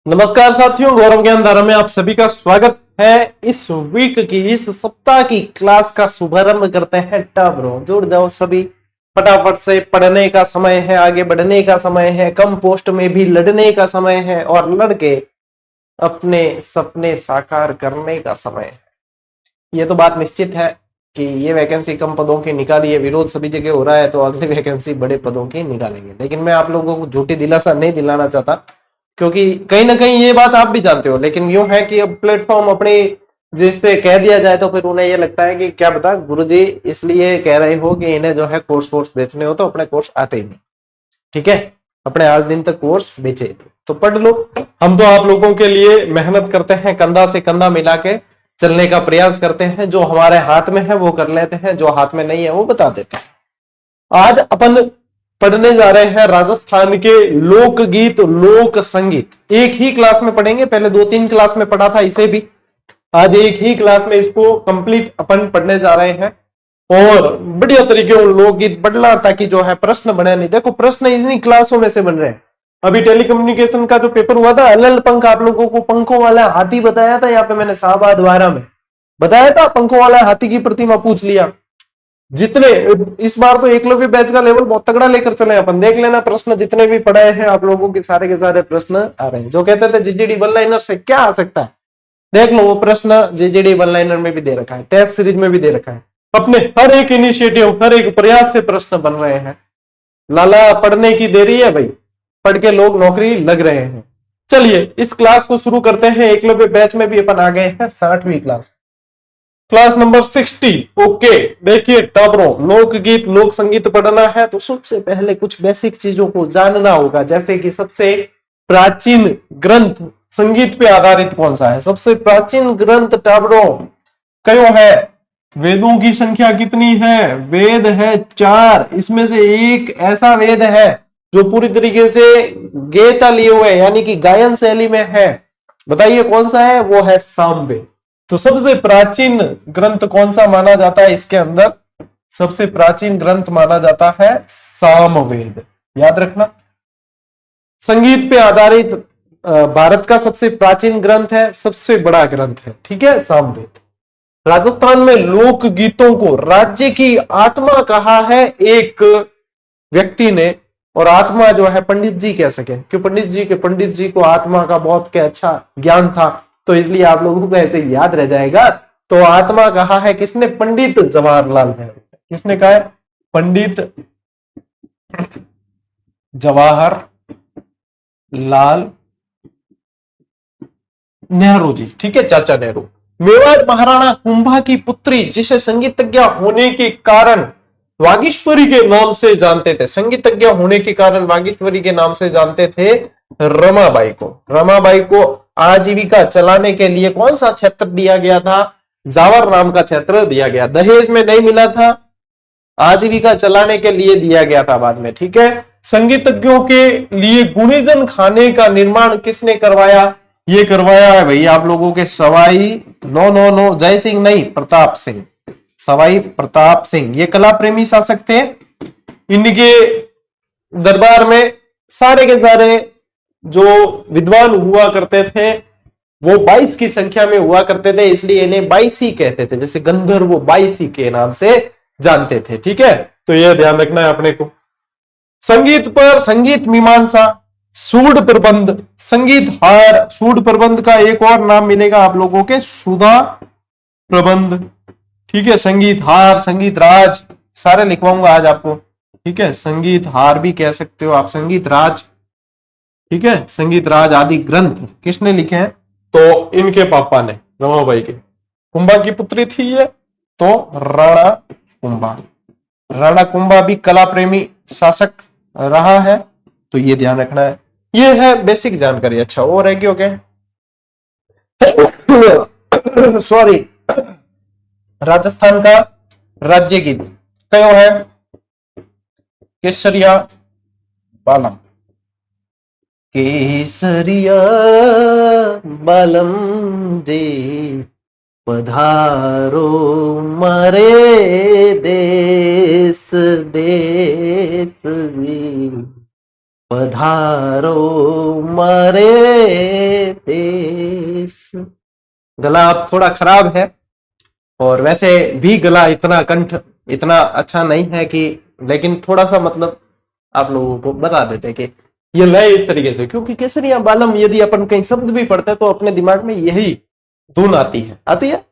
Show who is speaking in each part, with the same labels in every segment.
Speaker 1: नमस्कार साथियों, गौरव ज्ञान धारा में आप सभी का स्वागत है। इस वीक की, इस सप्ताह की क्लास का शुभारंभ करते हैं। टाब्रो जुड़ जाओ सभी, फटाफट से। पढ़ने का समय है, आगे बढ़ने का समय है, कम पोस्ट में भी लड़ने का समय है और लड़के अपने सपने साकार करने का समय है। ये तो बात निश्चित है कि ये वैकेंसी कम पदों की निकाली है, विरोध सभी जगह हो रहा है, तो अगली वैकेंसी बड़े पदों की निकालेंगे। लेकिन मैं आप लोगों को झूठी दिलासा नहीं दिलाना चाहता, क्योंकि कहीं ना कहीं ये बात आप भी जानते हो। लेकिन यूं है कि अब प्लेटफॉर्म अपने जिससे कह दिया जाए तो फिर उन्हें ये लगता है कि क्या बता गुरुजी इसलिए कह रहे हो कि इन्हें जो है कोर्स वोर्स बेचने हो, तो अपने कोर्स आते ही नहीं। ठीक है, अपने आज दिन तक कोर्स बेचे तो पढ़ लो। हम तो आप लोगों के लिए मेहनत करते हैं, कंधा से कंधा मिला के चलने का प्रयास करते हैं। जो हमारे हाथ में है वो कर लेते हैं, जो हाथ में नहीं है वो बता देते हैं। आज अपन पढ़ने जा रहे हैं राजस्थान के लोकगीत, लोक संगीत। एक ही क्लास में पढ़ेंगे, पहले 2-3 क्लास में पढ़ा था इसे भी। आज एक ही क्लास में इसको कंप्लीट अपन पढ़ने जा रहे हैं और बढ़िया तरीके उन लोकगीत पढ़ना, ताकि जो है प्रश्न बने नहीं। देखो प्रश्न इन्हीं क्लासों में से बन रहे हैं। अभी टेलीकम्युनिकेशन का जो पेपर हुआ था, अल पंख, आप लोगों को पंखों वाला हाथी बताया था। यहाँ पे मैंने शाहबाद द्वारा में बताया था, पंखों वाला हाथी की प्रतिमा पूछ लिया। जितने इस बार तो एकलव्य बैच का लेवल बहुत तगड़ा लेकर चले अपन। देख लेना प्रश्न जितने भी पढ़े हैं आप लोगों के सारे प्रश्न आ रहे हैं। जो कहते थे जीजीडी वन लाइनर से क्या आ सकता है, देख लो वो प्रश्न जीजीडी वन लाइनर में भी दे रखा है, टेस्ट सीरीज में भी दे रखा है। अपने हर एक इनिशिएटिव, हर एक प्रयास से प्रश्न बन रहे हैं। लाला पढ़ने की देरी है भाई, पढ़ के लोग नौकरी लग रहे हैं। चलिए इस क्लास को शुरू करते हैं। एकलव्य बैच में भी अपन आ गए हैं 60वीं क्लास, क्लास नंबर 60। ओके, देखिए टाबरों, लोकगीत लोक संगीत पढ़ना है तो सबसे पहले कुछ बेसिक चीजों को जानना होगा। जैसे कि सबसे प्राचीन ग्रंथ संगीत पे आधारित कौन सा है। सबसे प्राचीन ग्रंथ टाबरों क्यों है? वेदों की संख्या कितनी है? वेद है 4। इसमें से एक ऐसा वेद है जो पूरी तरीके से गेता लिए हुए, यानी कि गायन शैली में है। बताइए कौन सा है? वो है सामवेद। तो सबसे प्राचीन ग्रंथ कौन सा माना जाता है? इसके अंदर सबसे प्राचीन ग्रंथ माना जाता है सामवेद। याद रखना, संगीत पे आधारित भारत का सबसे प्राचीन ग्रंथ है, सबसे बड़ा ग्रंथ है। ठीक है, सामवेद। राजस्थान में लोक गीतों को राज्य की आत्मा कहा है एक व्यक्ति ने। और आत्मा जो है पंडित जी कह सके, क्यों? पंडित जी को आत्मा का बहुत क्या अच्छा ज्ञान था, तो इसलिए आप लोगों को ऐसे याद रह जाएगा। तो आत्मा कहा है किसने? पंडित जवाहरलाल नेहरू। किसने कहा है? पंडित जवाहरलाल नेहरू जी। ठीक है, चाचा नेहरू। मेवाड़ महाराणा कुंभा की पुत्री, जिसे संगीतज्ञ होने के कारण वागीश्वरी के नाम से जानते थे, संगीतज्ञ होने के कारण वागीश्वरी के नाम से जानते थे, रमाबाई को। रमाबाई को आजीविका चलाने के लिए कौन सा क्षेत्र दिया गया था? जावर नाम का क्षेत्र दिया गया। दहेज में नहीं मिला था, आजीविका चलाने के लिए दिया गया था बाद में। ठीक है, संगीतज्ञों के लिए गुणीजन खाने का निर्माण किसने करवाया? ये करवाया है भाई आप लोगों के सवाई नो जय सिंह नहीं, प्रताप सिंह। सवाई प्रताप सिंह ये कला प्रेमी शासक थे। इनके दरबार में सारे के सारे जो विद्वान हुआ करते थे वो 22 की संख्या में हुआ करते थे, इसलिए इन्हें बाईसी कहते थे। जैसे गंधर्व बाईसी के नाम से जानते थे। ठीक है, तो यह ध्यान रखना है अपने को। संगीत पर संगीत मीमांसा, सूड प्रबंध, संगीत हार। सूड प्रबंध का एक और नाम मिलेगा आप लोगों के, सुधा प्रबंध। ठीक है, संगीत हार, संगीत राज, सारे लिखवाऊंगा आज आपको। ठीक है, संगीत हार भी कह सकते हो आप, संगीत राज। ठीक है, संगीत राज आदि ग्रंथ किसने लिखे हैं? तो इनके पापा ने, रमाबाई के। कुंभा की पुत्री थी ये, तो राणा कुंभा। राणा कुंभा भी कला प्रेमी शासक रहा है, तो ये ध्यान रखना है। ये है बेसिक जानकारी। अच्छा, और है क्यों? क्या सॉरी, राजस्थान का राज्य गीत क्यों है? केसरिया बालम। केसरिया बालम दे पधारो मारे देश देश जी। पधारो मारे देश। गला अब थोड़ा खराब है, और वैसे भी गला इतना कंठ इतना अच्छा नहीं है कि, लेकिन थोड़ा सा मतलब आप लोगों को बता देते कि ये लय इस तरीके से, क्योंकि केसरिया बालम यदि अपन कहीं शब्द भी पढ़ते हैं तो अपने दिमाग में यही धुन आती है।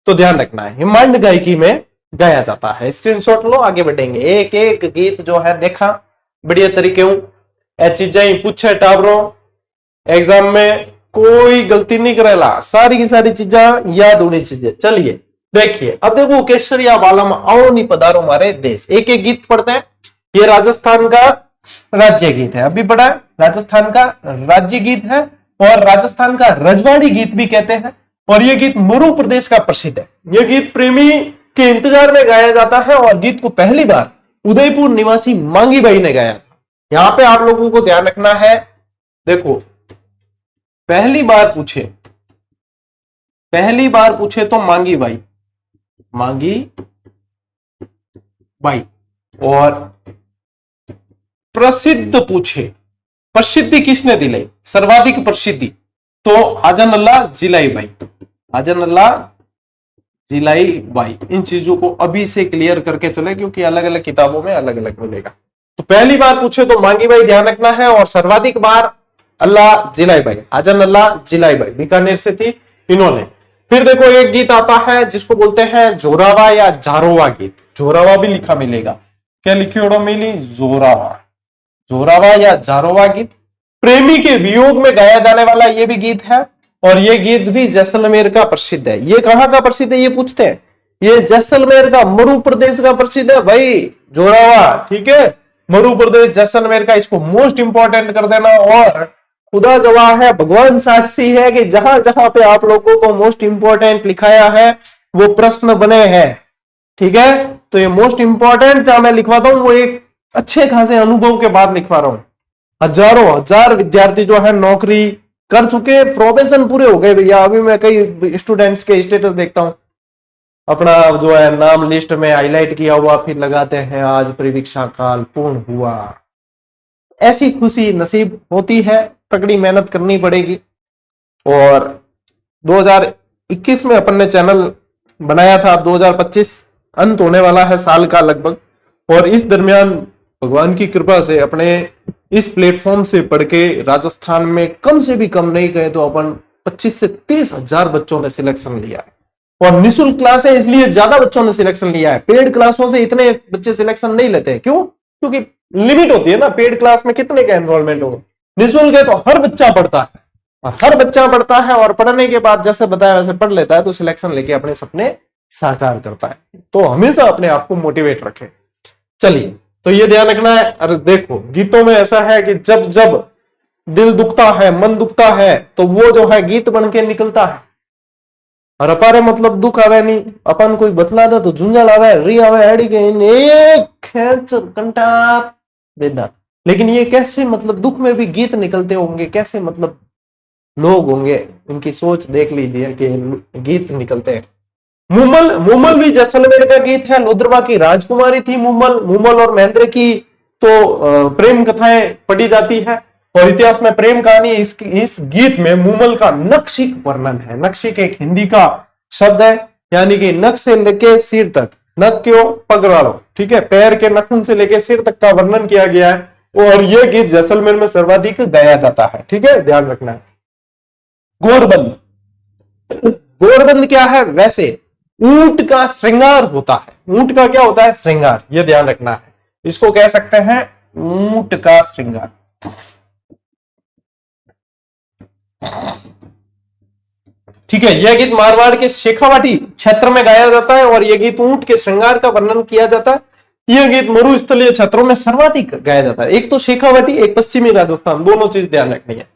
Speaker 1: तो ध्यान रखना है, हिमांड गायकी में गाया जाता है। स्क्रीनशॉट लो, आगे बढ़ेंगे। एक एक गीत जो है देखा बढ़िया तरीके चीजें पूछे टाबरों एग्जाम में, कोई गलती नहीं करेला, सारी की सारी चीजें याद होनी चाहिए। चलिए देखिए, अब देखो केसरिया बालम आओ नी पधारो मारे देश, एक एक गीत पढ़ते हैं। ये राजस्थान का राज्य गीत है, अभी पढ़ा है, राजस्थान का राज्य गीत है और राजस्थान का रजवाड़ी गीत भी कहते हैं। और यह गीत मरु प्रदेश का प्रसिद्ध है। यह गीत प्रेमी के इंतजार में गाया जाता है और गीत को पहली बार उदयपुर निवासी मांगी बाई ने गाया था। यहां पे आप लोगों को ध्यान रखना है, देखो पहली बार पूछे तो मांगी बाई, और प्रसिद्ध पूछे, प्रसिद्धि किसने दिलाई, सर्वाधिक प्रसिद्धि, तो आजन अल्लाह जिलाई बाई। इन चीजों को अभी से क्लियर करके चले, क्योंकि अलग अलग किताबों में अलग अलग मिलेगा। तो पहली बार पूछे तो मांगी बाई ध्यान रखना है, और सर्वाधिक बार अल्लाह जिलाई बाई, आजन अल्लाह जिलाई बाई, बीकानेर से थी इन्होंने। फिर देखो एक गीत आता है जिसको बोलते हैं जोरावा या जारोवा गीत, जोरावा भी लिखा मिलेगा, क्या लिखी ओडो मिली, जोरावा या जारोवा गीत। प्रेमी के वियोग में गाया जाने वाला यह भी गीत है, और यह गीत भी जैसलमेर का प्रसिद्ध है। ये कहां का प्रसिद्ध है ये पूछते हैं, ये जैसलमेर का, मरु प्रदेश का प्रसिद्ध है भाई जोरावा, ठीक है, मरु प्रदेश जैसलमेर का, इसको मोस्ट इंपॉर्टेंट कर देना। और खुदा गवाह है, भगवान साक्षी है कि जहां जहां पे आप लोगों को मोस्ट इंपॉर्टेंट लिखाया है वो प्रश्न बने हैं, ठीक है। तो ये मोस्ट इंपॉर्टेंट जहां मैं लिखवाता हूं वो एक अच्छे खासे अनुभव के बाद लिखवा रहा हूं। हजारों हजार विद्यार्थी जो है नौकरी कर चुके, प्रोबेशन पूरे हो गए भैया। अभी मैं कई स्टूडेंट्स के स्टेटस देखता हूं, अपना जो है नाम लिस्ट में हाईलाइट किया हुआ, फिर लगाते हैं आज परीक्षा काल पूर्ण हुआ। ऐसी खुशी नसीब होती है, तगड़ी मेहनत करनी पड़ेगी। और 2021 में अपन ने चैनल बनाया था, 2025 अंत होने वाला है साल का लगभग, और इस दरमियान भगवान की कृपा से अपने इस प्लेटफॉर्म से पढ़ के राजस्थान में कम से भी कम नहीं कहे तो अपन 25 से 30 हजार बच्चों ने सिलेक्शन लिया है। और निःशुल्क क्लास है इसलिए ज्यादा बच्चों ने सिलेक्शन लिया है, पेड क्लासों से इतने बच्चे सिलेक्शन नहीं लेते। क्यों? क्योंकि लिमिट होती है ना, पेड क्लास में कितने का एनरोलमेंट होगा। निःशुल्क है तो हर बच्चा पढ़ता है, और हर बच्चा पढ़ता है और पढ़ने के बाद जैसे बताया वैसे पढ़ लेता है, तो सिलेक्शन लेके अपने सपने साकार करता है। तो हमेशा अपने आप को मोटिवेट रखें। चलिए, तो ये ध्यान रखना है। अरे देखो गीतों में ऐसा है कि जब जब दिल दुखता है, मन दुखता है, तो वो जो है गीत बन के निकलता है। और अपारे मतलब दुख आवे नहीं, अपन कोई बतला दे तो झुंझल आवे, री आवे, एड़ी के इन एक खेच कंटा देना। लेकिन ये कैसे मतलब दुख में भी गीत निकलते होंगे, कैसे मतलब लोग होंगे, इनकी सोच देख लीजिए कि गीत निकलते हैं। मुमल भी जैसलमेर का गीत है। लोद्रवा की राजकुमारी थी मुमल और महेंद्र की तो प्रेम कथाएं पढ़ी जाती है, और इतिहास में प्रेम कहानी। इस गीत में मुमल का नक्शिक वर्णन है। नक्शिक एक हिंदी का शब्द है, यानी कि नख से लेके सिर तक, नख क्यों पगड़ाड़ो, ठीक है, पैर के नखून से लेके सिर तक का वर्णन किया गया है। और यह गीत जैसलमेर में सर्वाधिक गाया जाता है, ठीक है, ध्यान रखना है। गोरबंद क्या है? वैसे ऊंट का श्रृंगार होता है। ऊंट का क्या होता है? श्रृंगार, यह ध्यान रखना है। इसको कह सकते हैं ऊंट का श्रृंगार। ठीक है, यह गीत मारवाड़ के शेखावाटी क्षेत्र में गाया जाता है, और यह गीत ऊंट के श्रृंगार का वर्णन किया जाता है। यह गीत मरुस्थलीय क्षेत्रों में सर्वाधिक गाया जाता है। एक तो शेखावाटी, एक पश्चिमी राजस्थान, दोनों चीज ध्यान रखनी है।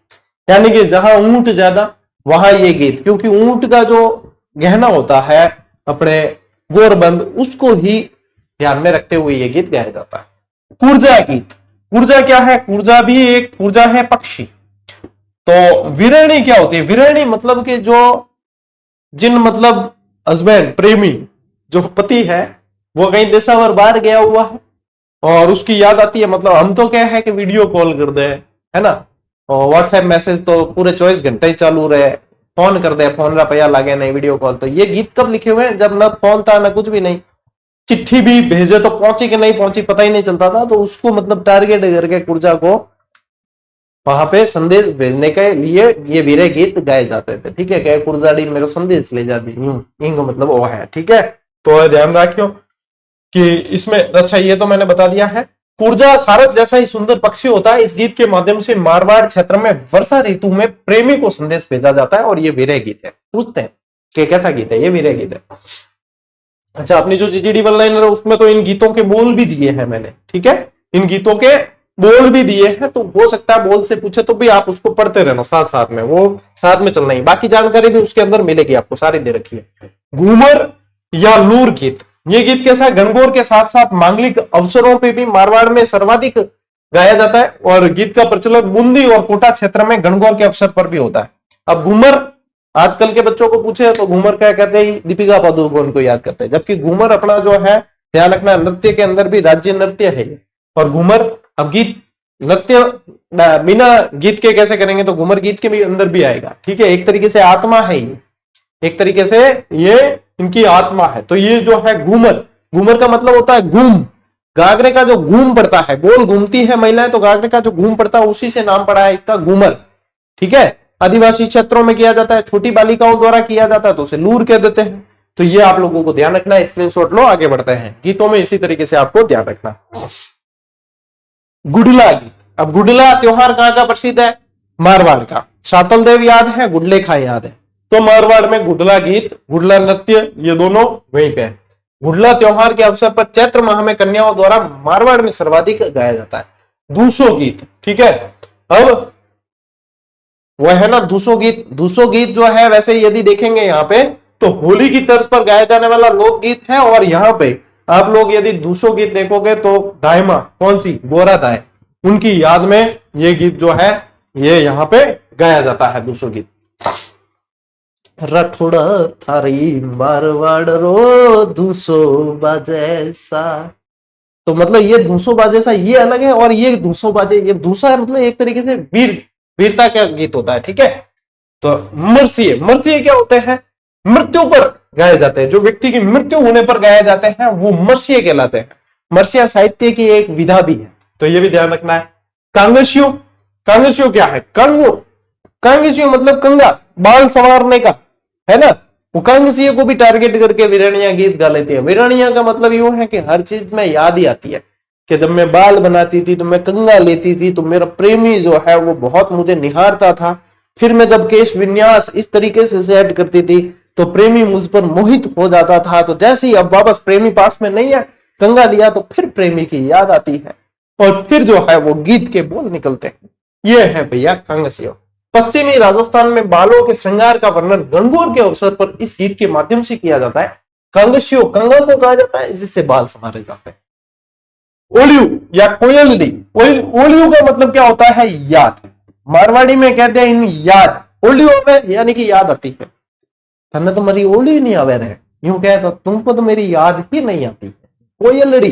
Speaker 1: यानी कि जहां ऊंट ज्यादा वहां ये गीत, क्योंकि ऊंट का जो गहना होता है अपने गोरबंद, उसको ही ध्यान में रखते हुए ये गीत गाया जाता है। कूर्जा गीत, कूर्जा क्या है? कूर्जा भी एक कूर्जा है पक्षी। तो विरणी क्या होती है? विरणी मतलब कि जो जिन मतलब हस्बैंड, प्रेमी, जो पति है वो कहीं देशावर बाहर गया हुआ है, और उसकी याद आती है। मतलब हम तो क्या है कि वीडियो कॉल कर दे, है ना, और व्हाट्सएप मैसेज तो पूरे 24 घंटे ही चालू रहे, फोन कर दे, फोन रुपया लागे नहीं, वीडियो कॉल। तो ये गीत कब लिखे हुए हैं? जब ना फोन था ना कुछ भी नहीं, चिट्ठी भी भेजे तो पहुंची कि नहीं पहुंची पता ही नहीं चलता था। तो उसको मतलब टारगेट करके कुर्जा को वहां पे संदेश भेजने के लिए ये वीरे गीत गाए जाते थे। ठीक है, क्या कुर्जाड़ी मेरे संदेश ले जाती इंग मतलब वो है। ठीक है, तो ध्यान रखियो कि इसमें, अच्छा ये तो मैंने बता दिया है। कुर्जा सारस जैसा ही सुंदर पक्षी होता है। इस गीत के माध्यम से मारवाड़ क्षेत्र में वर्षा ऋतु में प्रेमी को संदेश भेजा जाता है और ये वीरे गीत है। पूछते हैं कि कैसा गीत है? ये वीरे गीत है। अच्छा, अपनी जो जीजीडी वन लाइनर है उसमें तो इन गीतों के बोल भी दिए हैं मैंने। ठीक है, इन गीतों के बोल भी दिए हैं, तो हो सकता है बोल से पूछे तो भी आप उसको पढ़ते रहना साथ साथ में, वो साथ में चलना ही। बाकी जानकारी भी उसके अंदर मिलेगी आपको, सारी दे रखी है। घूमर या लूर गीत, ये गीत कैसा है? गणगौर के साथ साथ मांगलिक अवसरों पर भी मारवाड़ में सर्वाधिक गाया जाता है और गीत का प्रचलन बूंदी और कोटा क्षेत्र में गणगौर के अवसर पर भी होता है। अब घूमर आजकल के बच्चों को पूछे तो घूमर क्या कहते हैं? दीपिका पादुकोण को याद करते हैं। जबकि घूमर अपना जो है, ध्यान रखना, नृत्य के अंदर भी राज्य नृत्य है। और घूमर, अब गीत नृत्य बिना गीत के कैसे करेंगे? तो घूमर गीत के भी अंदर भी आएगा। ठीक है, एक तरीके से आत्मा है ये, एक तरीके से ये इनकी आत्मा है। तो ये जो है घूमर, घूमर का मतलब होता है घूम, गागरे का जो घूम पड़ता है, गोल घूमती है महिलाएं, तो गागरे का जो घूम पड़ता है उसी से नाम पड़ा है इसका घूमर। ठीक है, आदिवासी क्षेत्रों में किया जाता है, छोटी बालिकाओं द्वारा किया जाता है तो उसे लूर कह देते हैं। तो ये आप लोगों को ध्यान रखना है, स्क्रीनशॉट लो, आगे बढ़ते हैं। गीतों में इसी तरीके से आपको ध्यान रखना। गुडला गीत, अब गुडला त्योहार कहां का प्रसिद्ध है? मारवाड़ का। शातल देव याद है, गुडले खा याद है, तो मारवाड़ में गुडला गीत, गुडला नृत्य, ये दोनों वहीं पे है। गुडला त्योहार के अवसर पर चैत्र माह में कन्याओं द्वारा मारवाड़ में सर्वाधिक गाया जाता है। दूसो गीत, ठीक है, अब वह है ना दूसो गीत। दूसो गीत जो है वैसे यदि देखेंगे यहाँ पे तो होली की तर्ज पर गाया जाने वाला लोकगीत है। और यहाँ पे आप लोग यदि दूसो गीत देखोगे तो दायमा, कौन सी? गोरा दाय, उनकी याद में ये गीत जो है ये यहाँ पे गाया जाता है, दूसो गीत। रठोड़ा थारी मारवाड़ रो दूसो बाजे सा, तो मतलब ये दूसो बाजे सा ये अलग है और ये दूसो बाजे, ये दूसरा मतलब एक तरीके से वीरता का गीत होता है। ठीक है, तो मरसिए, मरसिए क्या होते हैं? मृत्यु पर गाए जाते हैं, जो व्यक्ति की मृत्यु होने पर गाए जाते हैं वो मरसिए कहलाते हैं। मरसिया साहित्य की एक विधा भी है, तो ये भी ध्यान रखना है। कांगसियो, कांगसियो क्या है? कंगो, कांगसियो मतलब कंगा, बाल संवारने का, है ना। वो कांगसियो को भी टारगेट करके वीरानिया गीत गा लेती है। वीरानिया का मतलब यूं है कि हर चीज में याद ही आती है कि जब मैं बाल बनाती थी तो मैं कंगा लेती थी तो मेरा प्रेमी जो है वो बहुत मुझे निहारता था, फिर मैं जब केश विन्यास इस तरीके से सेट करती थी तो प्रेमी मुझ पर मोहित हो जाता था। तो जैसे ही अब वापस प्रेमी पास में नहीं है, कंगा लिया तो फिर प्रेमी की याद आती है और फिर जो है वो गीत के बोल निकलते हैं। ये है भैया कांगसियो। पश्चिमी राजस्थान में बालों के श्रृंगार का वर्णन गणगौर के अवसर पर इस गीत के माध्यम से किया जाता है। कांगसियो कंगा को कहा जाता है जिससे बाल संवारे जाते हैं। ओलियू या कोयलडी, ओलियू का मतलब क्या होता है? याद। मारवाड़ी में कहते हैं इन याद, ओलियू में यानी कि याद आती है। तन्ने तो मेरी ओली नहीं आवे रहे, यूं कहता तुमको तो मेरी याद ही नहीं आती है। कोयलड़ी,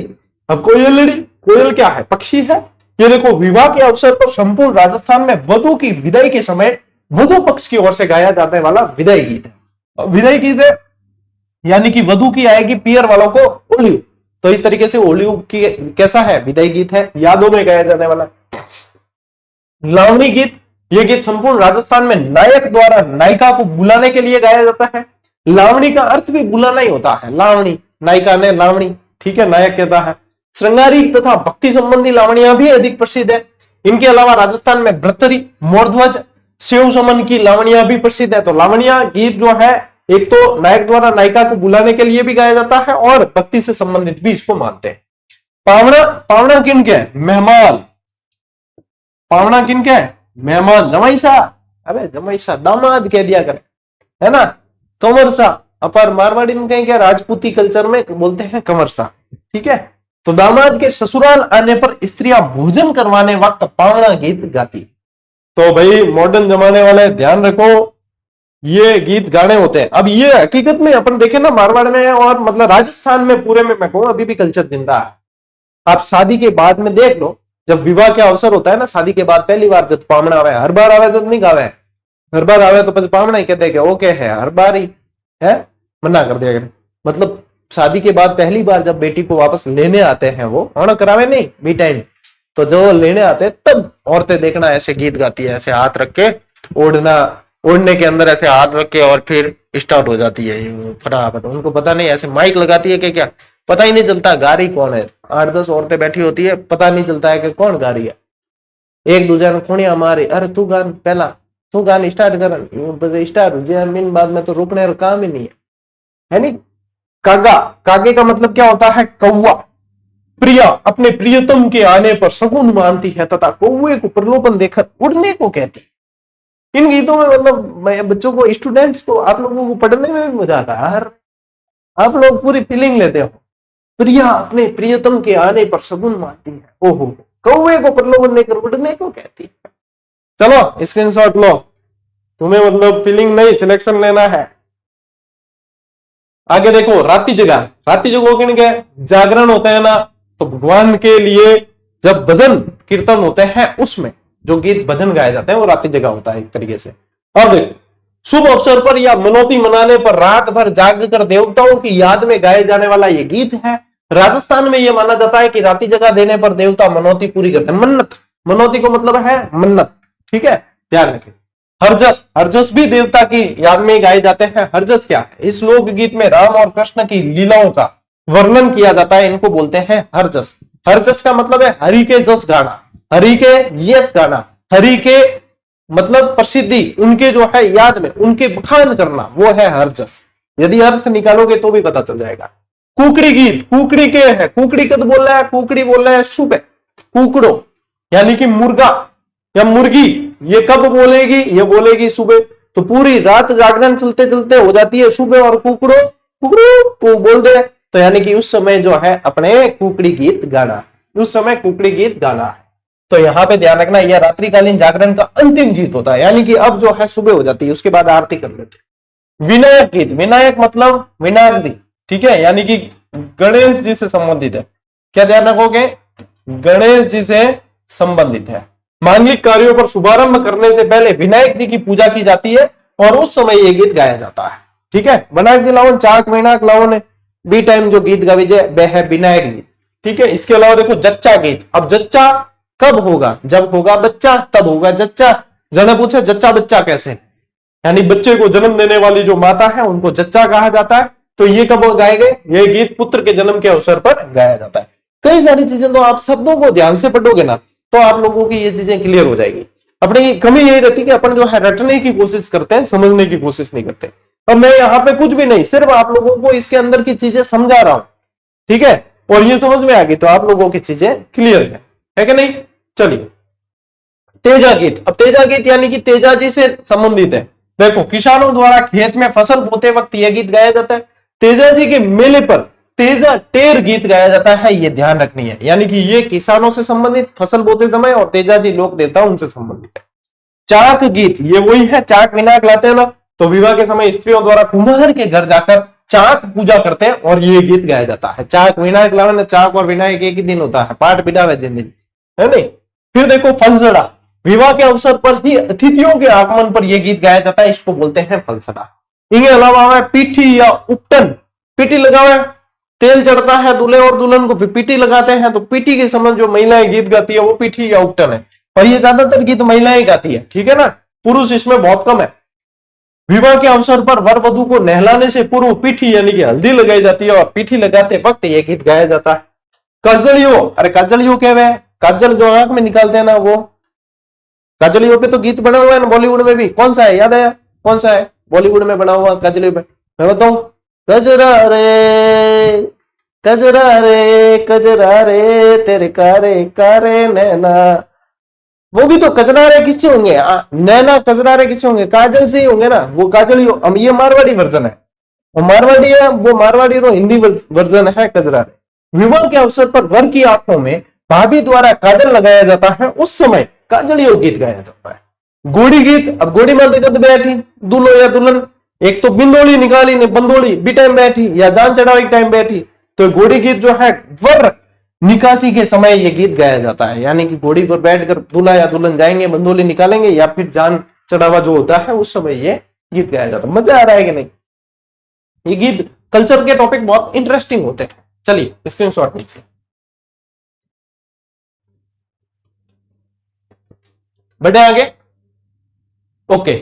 Speaker 1: अब कोयलड़ी, कोयल क्या है? पक्षी है। ये देखो, विवाह के अवसर पर संपूर्ण राजस्थान में वधु की विदाई के समय वधु पक्ष की ओर से गाया जाने वाला विदाई गीत है। विदाई गीत है यानी कि वधु की आएगी पियर वालों को ओलियू, तो इस तरीके से ओलियू की कैसा है? विदाई गीत है, यादों में गाया जाने वाला। लावणी गीत, यह गीत संपूर्ण राजस्थान में नायक द्वारा नायिका को बुलाने के लिए गाया जाता है। लावणी का अर्थ भी बुलाना ही होता है, लावणी, नायिका ने लावणी, ठीक है, नायक कहता है। श्रृंगारिक तथा भक्ति संबंधी लावणियां भी अधिक प्रसिद्ध है। इनके अलावा राजस्थान में ब्रतरी, मोरध्वज, शिव समन की लावणियां भी प्रसिद्ध है। तो लावणिया गीत जो है एक तो नायक द्वारा नायिका को बुलाने के लिए भी गाया जाता है और भक्ति से संबंधित भी इसको मानते हैं। पावना, पावना किन के? मेहमान। पावना किन के? मेहमान, जमाईसा, अरे जमाईसा दामाद कह दिया करे, है ना। कंवरसा, अपर मारवाड़ी में कहें क्या, राजपूती कल्चर में बोलते हैं कंवरसा, ठीक है। तो दामाद के ससुराल आने पर स्त्रियां भोजन करवाने वक्त पावना गीत गाती। तो भाई मॉडर्न जमाने वाले ध्यान रखो, ये गीत गाने होते हैं। अब ये हकीकत में अपन देखें ना मारवाड़ में और मतलब राजस्थान में पूरे में मैं कहूं अभी भी कल्चर जिंदा है। आप शादी के बाद में देख लो, जब विवाह के अवसर होता है ना, शादी के बाद पहली बार जब पामना आवे, हर बार आवे तो नहीं गावे, हर बार आवे तो પછી पामना ही कहते हैं कि ओके है, हर बार ही है, मना कर दिया गया। मतलब शादी के बाद पहली बार जब बेटी को वापस लेने आते हैं, वो ऑन करावे नहीं बी टाइम, तो जो लेने आते हैं तब औरतें देखना ऐसे गीत गाती है, ऐसे हाथ रख के, ओढ़ना, ओढ़ने के अंदर ऐसे हाथ रख के, और फिर स्टार्ट हो जाती है फटाफट। उनको पता नहीं, ऐसे माइक लगाती है कि क्या, पता ही नहीं चलता गा रही कौन है। 8-10 औरतें बैठी होती है, पता नहीं चलता है कि कौन गा रही है। एक दूसरे ने खोनिया मारी, अरे तू गान पहला, तू गान स्टार्ट कर, स्टार्ट मीन बाद में तो रुकने का काम ही नहीं है नहीं। कागा, कागे का मतलब क्या होता है, कौवा। प्रिया अपने प्रियतम के आने पर शगुन मानती है तथा कौवे को प्रलोभन देकर उड़ने को कहती है। इन गीतों में मतलब बच्चों को, स्टूडेंट्स को, आप लोगों को पढ़ने में भी मजा आता है यार, आप लोग पूरी फीलिंग लेते हो। प्रिया अपने प्रियतम के आने पर शगुन मानती है, ओहो, कौवे को प्रलोभन देकर उड़ने को कहती है। चलो स्क्रीनशॉट लो, तुम्हें मतलब फीलिंग नहीं, सिलेक्शन लेना है। आगे देखो, रात्रि जगह, रात्रि जगह किन के जागरण होते हैं ना, तो भगवान के लिए जब भजन कीर्तन होते हैं, उसमें जो गीत भजन गाए जाते हैं वो रात्रि जगह होता है एक तरीके से। और देखो, शुभ अवसर पर या मनौती मनाने पर रात भर जाग कर देवताओं की याद में गाए जाने वाला ये गीत है। राजस्थान में यह माना जाता है कि रात्रि जगह देने पर देवता मनौती पूरी करते हैं। मन्नत, मनौती को मतलब है मन्नत, ठीक है, ध्यान रखें। हरजस, हरजस भी देवता की याद में गाए जाते हैं। हरजस क्या है, इस लोकगीत में राम और कृष्ण की लीलाओं का वर्णन किया जाता है, इनको बोलते हैं हरजस। हरजस का मतलब है हरि के जस गाना, हरि के यश गाना, हरि के मतलब प्रसिद्धि, उनके जो है याद में उनके बखान करना, वो है हरजस। यदि अर्थ निकालोगे तो भी पता चल जाएगा। कुकड़ी गीत, कुकड़ी के है, कुकड़ी कद बोल रहा है, कुकड़ी बोल रहा है सुबह, कुकड़ो यानी कि मुर्गा या मुर्गी, ये कब बोलेगी, ये बोलेगी सुबह। तो पूरी रात जागरण चलते चलते हो जाती है सुबह, और कुकड़ो कुकड़ो को बोल दे, तो यानी कि उस समय जो है अपने कुकड़ी गीत गाना, उस समय कुकड़ी गीत गाना है। तो यहाँ पे ध्यान रखना, यह रात्रिकालीन जागरण का अंतिम गीत होता है, यानी कि अब जो है सुबह हो जाती है, उसके बाद आरती कर लेते। विनायक गीत, विनायक मतलब विनायक जी, ठीक है, यानी कि गणेश जी से संबंधित है। क्या ध्यान रखोगे, गणेश जी से संबंधित है। मांगलिक कार्यों पर शुभारंभ करने से पहले विनायक जी की पूजा की जाती है, और उस समय ये गीत गाया जाता है, ठीक है। विनायक जी लाओ, चाक विनायक लाओ ने बी टाइम जो गीत गावे वह है विनायक जी, ठीक है। इसके अलावा देखो जच्चा गीत। अब जच्चा कब होगा, जब होगा बच्चा तब होगा जच्चा। जने पूछे जच्चा बच्चा कैसे, यानी बच्चे को जन्म देने वाली जो माता है उनको जच्चा कहा जाता है। तो ये कब गाए गए, ये गीत पुत्र के जन्म के अवसर पर गाया जाता है। कई सारी चीजें तो आप शब्दों को ध्यान से पढ़ोगे ना, तो आप लोगों की ये चीजें क्लियर हो जाएगी। अपनी कमी यही रहती है कि अपन जो है रटने की कोशिश करते हैं, समझने की कोशिश नहीं करते। और मैं यहाँ पे कुछ भी नहीं, सिर्फ आप लोगों को इसके अंदर की चीजें समझा रहा हूं, ठीक है, और ये समझ में आ गई तो आप लोगों की चीजें क्लियर है कि नहीं। चलिए, तेजा गीत। अब तेजा गीत यानी कि तेजा जी से संबंधित है। देखो, किसानों द्वारा खेत में फसल बोते वक्त यह गीत गाया जाता है। तेजा जी के मेले पर तेजा टेर गीत गाया जाता है, ये ध्यान रखनी है। यानी कि ये किसानों से संबंधित, फसल बोते समय, और तेजा जी लोक देवता उनसे संबंधित है। चाक गीत, ये वही है, चाक विनायक लाते हैं ना, तो विवाह के समय स्त्रियों द्वारा कुम्हार के घर जाकर चाक पूजा करते हैं, और ये गीत गाया जाता है। चाक विनायक लावे, चाक और विनायक एक ही दिन होता है, पाठ पिटावे जिन दिन, है नहीं। फिर देखो फलसड़ा, विवाह के अवसर पर ही अतिथियों के आगमन पर यह गीत गाया जाता है, इसको बोलते हैं फलसड़ा। इनके अलावा पीठी या उपटन, पीठी लगावे, तेल चढ़ता है दूल्हे और दुल्हन को, पीठी लगाते हैं, तो पीठी के समय जो महिलाएं गीत गाती है वो पीठी या उपटन है, और ये ज्यादातर गीत महिलाएं गाती है, ठीक है ना, पुरुष इसमें बहुत कम है। विवाह के अवसर पर वर वधु को नहलाने से पूर्व पीठी यानी कि हल्दी लगाई जाती है, और पीठी लगाते वक्त यह गीत गाया जाता है। काजलियो, अरे काजलियो क्या है, काजल जो आंख में निकालते हैं ना, वो काजलियों पे तो गीत बना हुआ है ना बॉलीवुड में भी। कौन सा है, याद है कौन सा है बॉलीवुड में बना हुआ काजलियों पे, मैं बताऊं, कजरा रे कजरा रे कजरा रे तेरे कारे कारे नैना, वो भी तो कजरारे किससे होंगे, नैना कजरारे किससे होंगे, काजल से ही होंगे ना, वो काजलियो। ये मारवाड़ी वर्जन है, वो मारवाड़ी है, वो मारवाड़ी रो हिंदी वर्जन है कजरारे। विवाह के अवसर पर वर की आंखों में भाभी द्वारा काजल लगाया जाता है, उस समय काजलियो गीत गाया जाता है। गोड़ी गीत, अब गोड़ी में दिक्कत बैठी दूल्हो या दुल्हन, एक तो बिंदोली निकाली ने बंदोली भी टाइम बैठी, या जान चढ़ावे टाइम बैठी, तो गोड़ी गीत जो है वर निकासी के समय ये गीत गाया जाता है, यानी कि घोड़ी पर बैठकर दूल्हा या दुल्हन जाएंगे, बंदोली निकालेंगे, या फिर जान चढ़ावा जो होता है उस समय ये गीत गाया जाता है। मजा आ रहा है कि नहीं? ये गीत कल्चर के टॉपिक बहुत इंटरेस्टिंग होते हैं। चलिए स्क्रीनशॉट नीचे बढ़े आगे। ओके,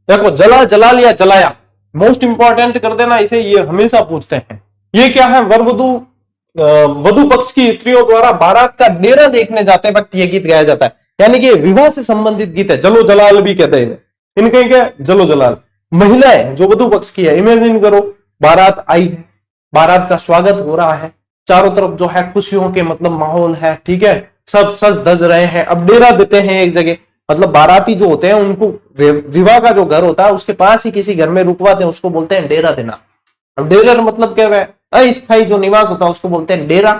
Speaker 1: देखो जला, जला लिया, जलाया, मोस्ट इंपॉर्टेंट कर देना इसे, ये हमेशा पूछते हैं। ये क्या है? वर वधु, वधु पक्ष की स्त्रियों द्वारा बारात का डेरा देखने जाते वक्त ये गीत गाया जाता है, यानी कि विवाह से संबंधित गीत है। जलो जलाल भी कहते हैं इनके, क्या जलो जलाल। महिलाएं जो वधु पक्ष की है, इमेजिन करो बारात आई है, बारात का स्वागत हो रहा है, चारों तरफ जो है खुशियों के मतलब माहौल है, ठीक है, सब सज धज रहे हैं। अब डेरा देते हैं एक जगह, मतलब बाराती जो होते हैं उनको विवाह का जो घर होता है उसके पास ही किसी घर में रुकवाते हैं, उसको बोलते हैं डेरा देना। अब डेरा मतलब क्या है? अस्थायी जो निवास होता है उसको बोलते हैं डेरा।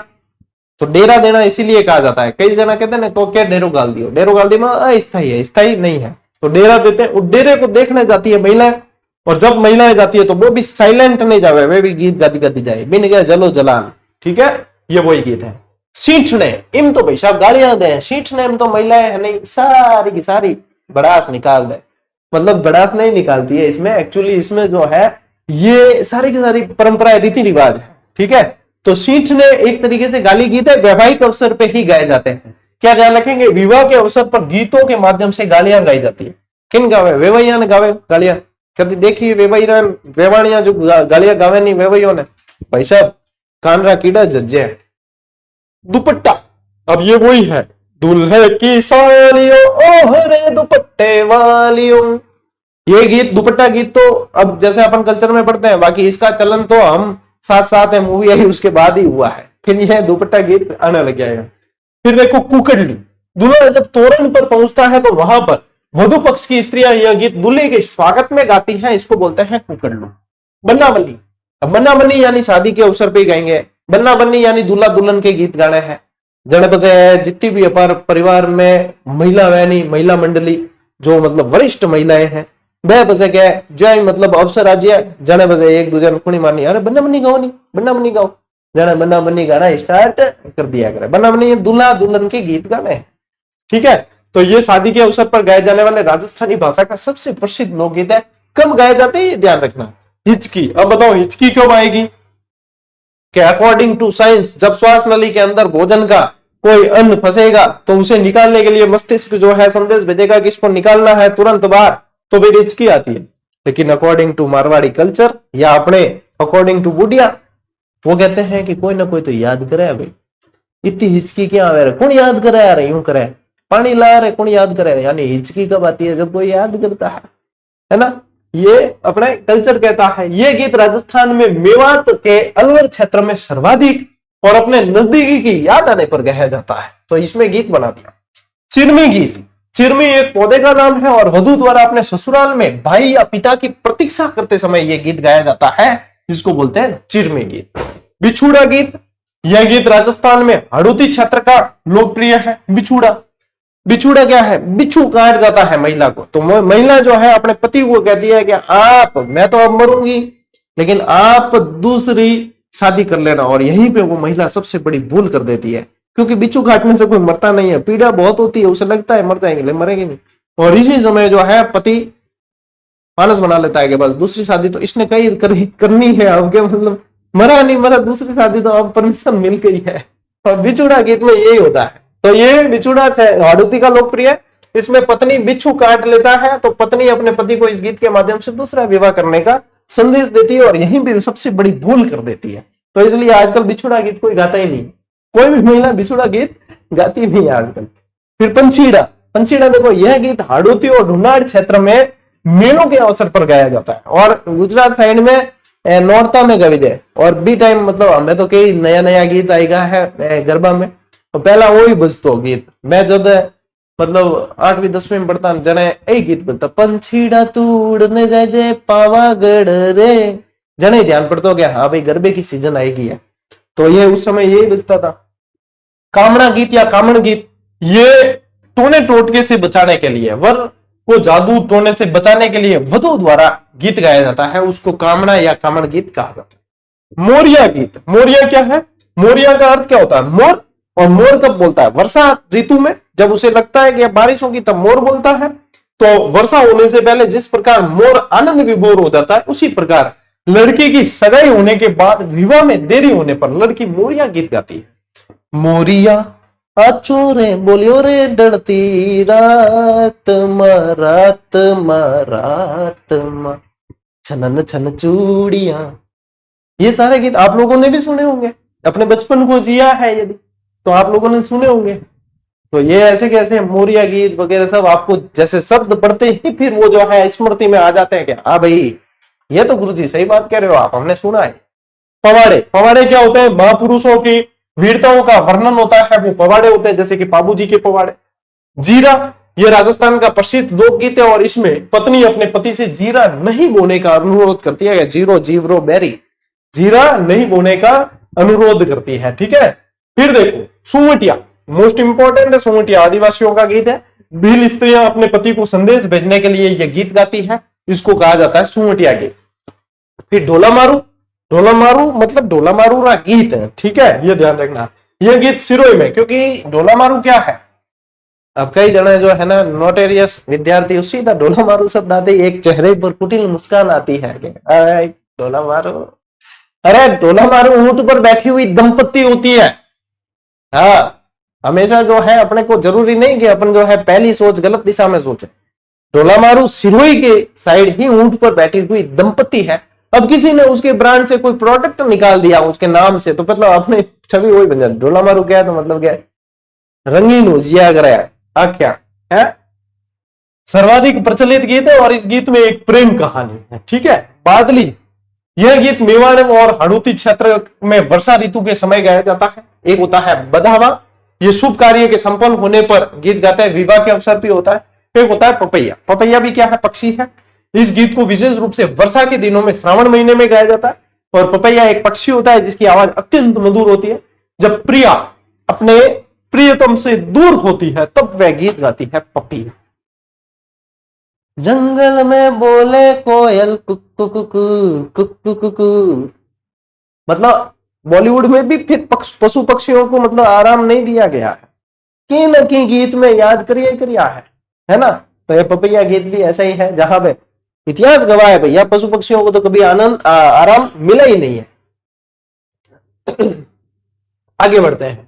Speaker 1: तो डेरा देना इसीलिए कहा जाता है, कई जना कहते हैं ना तो क्या डेरो गाल दियो, डेरो गाल दियो अस्थायी है, स्थायी नहीं है, तो डेरा देते हैं। उस डेरे को देखने जाती है महिलाएं, और जब महिलाएं जाती है तो वो भी साइलेंट नहीं जावे, वे भी गीत गाती गाती जाए, बिन गए जलो जलाल, ठीक है, ये वही गीत है। सींठने इम तो भाई साहब गालियां दे, सींठने में तो महिलाएं है नहीं, सारी की सारी बड़ास निकाल दे, मतलब बड़ास नहीं निकालती है इसमें, एक्चुअली इसमें जो है ये सारी की सारी परंपराएं रीति रिवाज है, ठीक है। तो सींठने एक तरीके से गाली गीत है, वैवाहिक अवसर पे ही गाए जाते हैं। क्या ध्यान रखेंगे? विवाह के अवसर पर गीतों के माध्यम से गालियां गाई जाती है। किन गावे? वेवैया ने गावे गालियां। कभी देखिए वेवैया वेवाणिया जो गालियां गावे नहीं वेवैयों ने, भाई साहब कानरा कीड़ा जज्जे। दुपट्टा, अब ये वही है, दुल्हे की सालियों ओहरे दुपट्टे वालियों, ये गीत दुपट्टा गीत तो अब जैसे अपन कल्चर में पढ़ते हैं, बाकी इसका चलन तो हम साथ साथ है, मूवी आई उसके बाद ही हुआ है, फिर यह दुपट्टा गीत आने लग जाएगा। फिर देखो कुकड़ली, दूल्हा जब तोरण पर पहुंचता है तो वहां पर वधु पक्ष की स्त्रियां यह गीत दूल्हे के स्वागत में गाती हैं, इसको बोलते हैं कुकड़लू। बन्ना बन्नी, अब बन्ना बन्नी यानी शादी के अवसर पे गाएंगे, बन्ना बन्नी यानी दूल्हा दुल्हन के गीत गाने हैं। जन बजे जितनी भी अपार परिवार में महिला वैनी महिला मंडली जो मतलब वरिष्ठ महिलाएं हैं, वह बजे क्या है जय मतलब अवसर आज जने बजे एक दूसरे खुणी मारनी, अरे बन्ना बन्नी गाओ नहीं, बन्ना बन्नी गाओ, जने बन्ना बन्नी गाना स्टार्ट कर दिया करे। बन्ना बन्नी ये दूल्हा दुल्हन के गीत गाने हैं, ठीक है। तो ये शादी के अवसर पर गाए जाने वाले राजस्थानी भाषा का सबसे प्रसिद्ध लोकगीत है। कब गाए जाते हैं ये ध्यान रखना। हिचकी, अब बताओ हिचकी कब आएगी? कि अकॉर्डिंग टू साइंस जब श्वास नली के अंदर भोजन का कोई अन्न फंसेगा तो उसे निकालने के लिए मस्तिष्क जो है संदेश भेजेगा कि इसको निकालना है तुरंत बाहर, तो फिर हिचकी आती है। लेकिन अकॉर्डिंग टू मारवाड़ी कल्चर या अपने अकॉर्डिंग टू बुढ़िया, वो कहते हैं कि कोई ना कोई तो याद करे भाई, इतनी हिचकी क्या आवे, कौन याद करे यार, यूं करे पानी ला रहे कौन याद करे, यानी हिचकी कब आती है? जब कोई याद करता है ना। ये अपने कल्चर कहता है। ये गीत राजस्थान में मेवात के अलवर क्षेत्र में सर्वाधिक और अपने नजदीकी की याद आने पर गाया जाता है, तो इसमें गीत बना दिया। चिरमी गीत, चिरमी एक पौधे का नाम है और वधु द्वारा अपने ससुराल में भाई या पिता की प्रतीक्षा करते समय यह गीत गाया जाता है, जिसको बोलते हैं चिरमी गीत। बिछुड़ा गीत, यह गीत राजस्थान में हड़ौती क्षेत्र का लोकप्रिय है। बिछुड़ा, बिछुड़ा क्या है? बिच्छू काट जाता है महिला को, तो महिला जो है अपने पति को कहती है कि आप, मैं तो अब मरूंगी लेकिन आप दूसरी शादी कर लेना, और यहीं पे वो महिला सबसे बड़ी भूल कर देती है, क्योंकि बिच्छू काटने से कोई मरता नहीं है, पीड़ा बहुत होती है, उसे लगता है मर जाएंगे, मरेंगे नहीं। और इसी समय जो है पति मानस बना लेता है कि बस दूसरी शादी तो इसने कहीं करनी है, अब क्या मतलब मरा नहीं मरा, दूसरी शादी तो अब परमिशन मिल गई है। और बिछुड़ा गीत में यही होता है। तो ये बिछुड़ा हाड़ौती का लोकप्रिय है। इसमें पत्नी बिच्छू काट लेता है तो पत्नी अपने पति को इस गीत के माध्यम से दूसरा विवाह करने का संदेश देती है, और यहीं भी सबसे बड़ी भूल कर देती है। तो इसलिए आजकल बिछुड़ा गीत कोई गाता ही नहीं, कोई भी महिला बिछुड़ा गीत गाती नहीं है आजकल। फिर पंछीड़ा, पंछीड़ा देखो यह गीत हाड़ौती और ढूंढाड़ क्षेत्र में मेलों के अवसर पर गाया जाता है, और गुजरात साइड में नौरता में गाई जाए, और बी टाइम मतलब हमें तो कई नया नया गीत आएगा है गरबा में, तो पहला वो ही बजतो गीत। मैं जब मतलब 8वीं 10वीं में पढ़ता जने यही गीत बजता, पंछीड़ा तूड़ने जाए पावागढ़ रे, जने ध्यान पड़ता हो गया हाँ भाई गरबे की सीजन आएगी है, तो ये उस समय यही बजता था। कामना गीत या कामण गीत, ये टोने टोटके से बचाने के लिए, वर को जादू टोने से बचाने के लिए वधु द्वारा गीत गाया जाता है, उसको कामना या कामण गीत कहा जाता है। मोरिया गीत, मोरिया क्या है? मोरिया का अर्थ क्या होता है? मोर और मोर कब बोलता है? वर्षा ऋतु में, जब उसे लगता है कि अब बारिश होगी तब मोर बोलता है। तो वर्षा होने से पहले जिस प्रकार मोर आनंद विभोर हो जाता है, उसी प्रकार लड़की की सगाई होने के बाद विवाह में देरी होने पर लड़की मोरिया गीत गाती है। मोरिया आचो रे बोलियो रे डरती रात रात रात छनन छन चूड़िया। ये सारे गीत आप लोगों ने भी सुने होंगे, अपने बचपन को जिया है यदि तो आप लोगों ने सुने होंगे। तो ये ऐसे कैसे मोरिया गीत वगैरह सब आपको जैसे शब्द पढ़ते ही फिर वो जो है स्मृति में आ जाते हैं कि हाँ भाई ये तो गुरुजी सही बात कह रहे हो आप, हमने सुना है। पवाड़े, पवाड़े क्या होते हैं? महापुरुषों की वीरताओं का वर्णन होता है, वो पवाड़े होते हैं, जैसे कि बाबूजी के पवाड़े। जीरा, ये राजस्थान का प्रसिद्ध लोकगीत है और इसमें पत्नी अपने पति से जीरा नहीं बोने का अनुरोध करती है, जीरो जीवरो बेरी, जीरा नहीं बोने का अनुरोध करती है। ठीक है, फिर देखो सुवटिया, मोस्ट इंपॉर्टेंट है सुवटिया, आदिवासियों का गीत है। भील स्त्रियां अपने पति को संदेश भेजने के लिए यह गीत गाती है, इसको कहा जाता है सुवटिया गीत। फिर ढोला मारू, ढोला मारू मतलब ढोला मारू का गीत है। ठीक है, ये ध्यान रखना, यह गीत सिरोई में, क्योंकि ढोला मारू क्या है, अब कई जने जो है ना नोटेरियस विद्यार्थी उसी का ढोला मारू शब्द आते ही एक चेहरे पर कुटिल मुस्कान आती है कि ढोला मारू, अरे ढोला मारू ऊंट पर बैठी हुई दंपत्ति होती है। हाँ, हमेशा जो है अपने को जरूरी नहीं कि अपन जो है पहली सोच गलत दिशा में सोचे। ढोला मारू सिरोही के साइड ही ऊंट पर बैठी हुई दंपत्ति है। अब किसी ने उसके ब्रांड से कोई प्रोडक्ट निकाल दिया उसके नाम से, तो मतलब अपने छवि वही बन जाती। ढोला मारू क्या है, तो मतलब क्या है, रंगीन हो जिया गया आख्या है, सर्वाधिक प्रचलित गीत है और इस गीत में एक प्रेम कहानी है। ठीक है, बादली, यह गीत मेवाड़ और हड़ौती क्षेत्र में वर्षा ऋतु के समय गाया जाता है। एक होता है बधावा, ये शुभ कार्य के संपन्न होने पर गीत गाते हैं, विवाह के अवसर भी होता है। एक होता है पपैया, पपैया भी क्या है, पक्षी है। इस गीत को विशेष रूप से वर्षा के दिनों में श्रावण महीने में गाया जाता है। और पपैया एक पक्षी होता है जिसकी आवाज अत्यंत मधुर होती है। जब प्रिया अपने प्रियतम से दूर होती है तब वह गीत गाती है पपैया। जंगल में बोले कोयल कुकु कुकु कुकु कुकु, मतलब बॉलीवुड में भी फिर पशु पक्षियों को मतलब आराम नहीं दिया गया है, कहीं न कहीं गीत में याद किया है ना। तो ये पपैया गीत भी ऐसा ही है जहां पे इतिहास गवाह है भैया, पशु पक्षियों को तो कभी आनंद आराम मिला ही नहीं है। आगे बढ़ते हैं,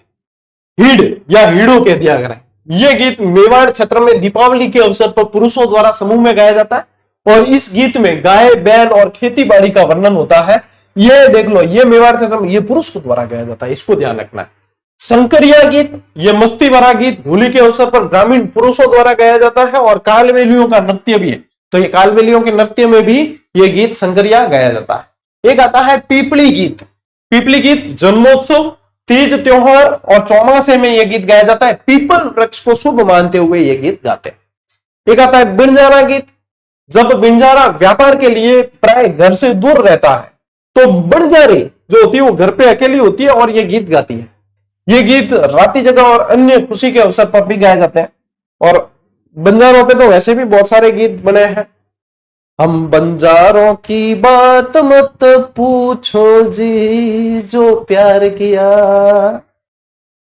Speaker 1: हीड या हीड़ो कह दिया गया है। यह गीत मेवाड़ क्षेत्र में दीपावली के अवसर पर पुरुषों द्वारा समूह में गाया जाता है और इस गीत में गाय बैल और खेती बाड़ी का वर्णन होता है। ये देख लो, ये मेवाड़ क्षेत्र में ये पुरुष को द्वारा गाया जाता है, इसको ध्यान रखना है। शंकरिया गीत, ये मस्ती भरा गीत होली के अवसर पर ग्रामीण पुरुषों द्वारा गाया जाता है और कालबेलियों का नृत्य भी है। तो ये कालबेलियों के नृत्य में भी ये गीत शंकरिया गाया जाता है। एक आता है पीपली गीत, पीपली गीत जन्मोत्सव, तीज त्योहार और चौमासे में यह गीत गाया जाता है। पीपल वृक्ष को शुभ मानते हुए यह गीत गाते हैं। एक आता है बिंजारा गीत, जब बिंजारा व्यापार के लिए प्राय घर से दूर रहता है तो बंजारी जो होती है वो घर पे अकेली होती है और ये गीत गाती है। ये गीत राती जगह और अन्य खुशी के अवसर पर भी गाए जाते हैं। और बंजारों पे तो वैसे भी बहुत सारे गीत बने हैं। हम बंजारों की बात मत पूछो जी, जो प्यार किया,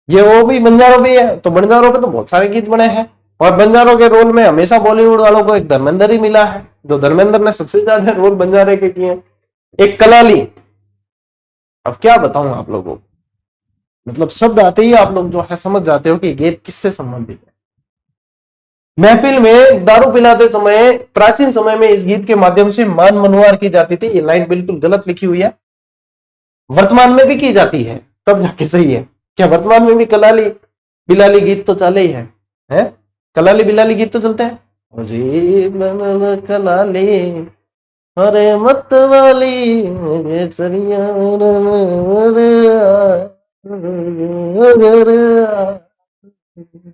Speaker 1: ये वो भी बंजारों पे है। तो बंजारों पे तो बहुत सारे गीत बने हैं और बंजारों के रोल में हमेशा बॉलीवुड वालों को एक धर्मेंद्र ही मिला है, जो धर्मेंद्र ने सबसे ज्यादा रोल बंजारे के किए। एक कलाली, अब क्या बताऊं आप लोगों को, मतलब शब्द आते ही आप लोग जो है समझ जाते हो कि गीत किससे संबंधित है। महफिल में दारू पिलाते समय प्राचीन समय में इस गीत के माध्यम से मान मनोहार की जाती थी। ये लाइन बिल्कुल गलत लिखी हुई है, वर्तमान में भी की जाती है तब जाके सही है। क्या वर्तमान में भी कलाली बिलाली गीत तो चले ही है? कलाली बिलाली गीत तो चलते हैं। जी कलाली अरे मत वाली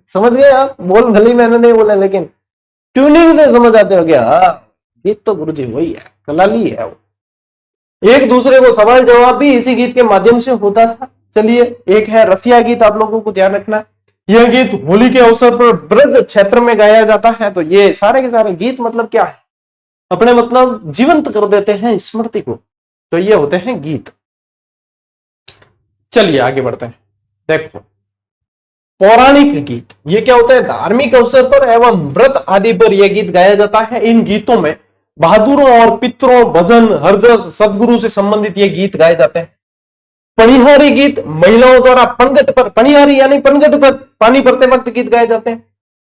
Speaker 1: समझ गए आप? बोल भले मैंने नहीं बोला लेकिन ट्यूनिंग से समझ आते हो क्या? गीत तो गुरुजी वही है, कलाली है वो। एक दूसरे को सवाल जवाब भी इसी गीत के माध्यम से होता था। चलिए, एक है रसिया गीत, आप लोगों को ध्यान रखना। यह गीत होली के अवसर पर ब्रज क्षेत्र में गाया जाता है। तो ये सारे के सारे गीत मतलब क्या है, अपने मतलब जीवंत कर देते हैं स्मृति को। तो ये होते हैं गीत। चलिए आगे बढ़ते हैं। देखो पौराणिक गीत, ये क्या होता है? धार्मिक अवसर पर एवं व्रत आदि पर यह गीत गाया जाता है। इन गीतों में बहादुरों और पितरों, भजन, हरजस, सदगुरु से संबंधित ये गीत गाए जाते हैं। पणिहारी गीत महिलाओं द्वारा पनघट पर, पणिहारी यानी पनघट पर पानी भरते वक्त गीत गाए जाते हैं।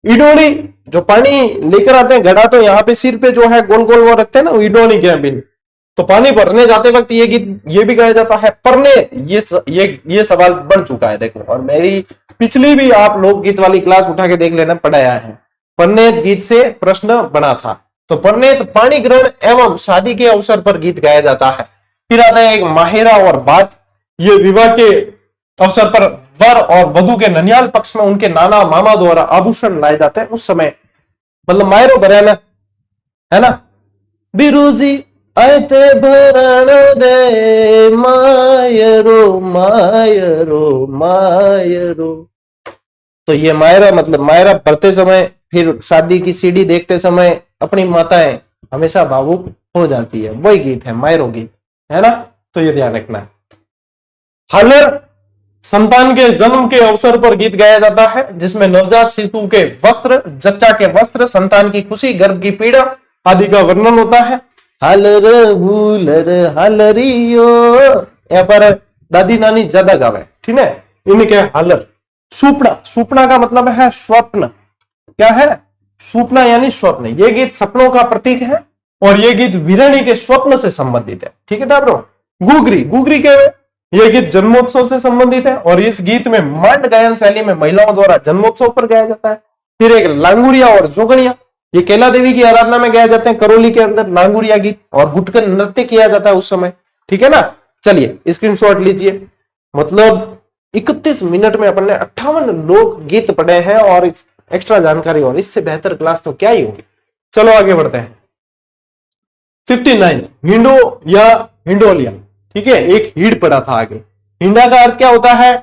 Speaker 1: इडोली, जो पानी लेकर आते हैं घड़ा, तो यहाँ पे सिर पे जो है गोल गोल वो रखते हैं ना, इडोली के बिन, तो पानी भरने जाते वक्त ये गीत ये भी गाया जाता है। परने, ये सवाल बन चुका है देखो, और मेरी पिछली भी आप लोकगीत वाली क्लास उठा के देख लेना, पढ़ाया है। परनेत गीत से प्रश्न बना था। तो परनेत पानी ग्रहण एवं शादी के अवसर पर गीत गाया जाता है। फिर आता है एक माहेरा और बात, ये विवाह के अवसर पर वर और वधु के ननियाल पक्ष में उनके नाना मामा द्वारा आभूषण लाए जाते हैं। उस समय मतलब मायरो भरण है ना, बिरुजी आयते भरण दे मायरो मायरो मायरो। तो ये मायरा मतलब मायरा भरते समय, फिर शादी की सीढ़ी देखते समय अपनी माताएं हमेशा भावुक हो जाती है, वही गीत है मायरो गीत, है ना। तो ये ध्यान रखना है। हालर, संतान के जन्म के अवसर पर गीत गाया जाता है, जिसमें नवजात शिशु के वस्त्र, जच्चा के वस्त्र, संतान की खुशी, गर्भ की पीड़ा आदि का वर्णन होता है। हालर हुलर हालरियो, यहाँ पर दादी नानी ज्यादा गावे, ठीक है, इनके हालर। सुपना, सुपना का मतलब है स्वप्न, क्या है? सुपना यानी स्वप्न। ये गीत सपनों का प्रतीक है और ये गीत वीरणी के स्वप्न से संबंधित है, ठीक है ब्रो। गुगरी, गुगरी क्या है? यह गीत जन्मोत्सव से संबंधित है और इस गीत में मांड गायन शैली में महिलाओं द्वारा जन्मोत्सव पर गाया जाता है। फिर एक लांगुरिया और जोगणिया, ये कैला देवी की आराधना में गाए जाते हैं। करौली के अंदर लांगुरिया गीत और गुटकर नृत्य किया जाता है उस समय, ठीक है ना। चलिए स्क्रीनशॉट लीजिए। मतलब 31 मिनट में अपन ने 58 लोक गीत पढ़े हैं और एक्स्ट्रा जानकारी, और इससे बेहतर क्लास तो क्या ही होगी। चलो आगे बढ़ते हैं। 59 हिंडो या हिंडोलिया, ठीक है, एक हीड पड़ा था आगे। हिंडा का अर्थ क्या होता है?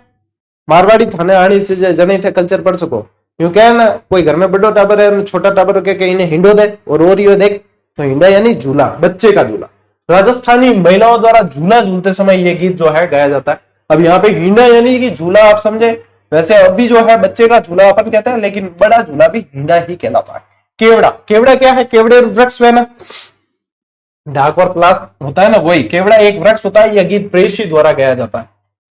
Speaker 1: मारवाड़ी थाने आने से जने थे कल्चर पढ़ सको, यूं क्या है ना, कोई घर में बड़ो टाबर है, छोटा टाबर के इन्हें हिंडो दे और ओरियो देख, तो हिंडा यानी झूला, बच्चे का झूला। राजस्थानी महिलाओं द्वारा झूला झूलते समय यह गीत जो है गाया जाता है। अब यहाँ पे हिंडा यानी कि झूला आप समझे, वैसे अभी जो है बच्चे का झूला अपन कहते हैं, लेकिन बड़ा झूला भी हिंडा ही कहलाता है। केवड़ा, केवड़ा क्या है? केवड़े वृक्ष है ना, डाक और प्लास होता है ना, वही केवड़ा एक वृक्ष होता है। यह गीत प्रेषी द्वारा गाया जाता है।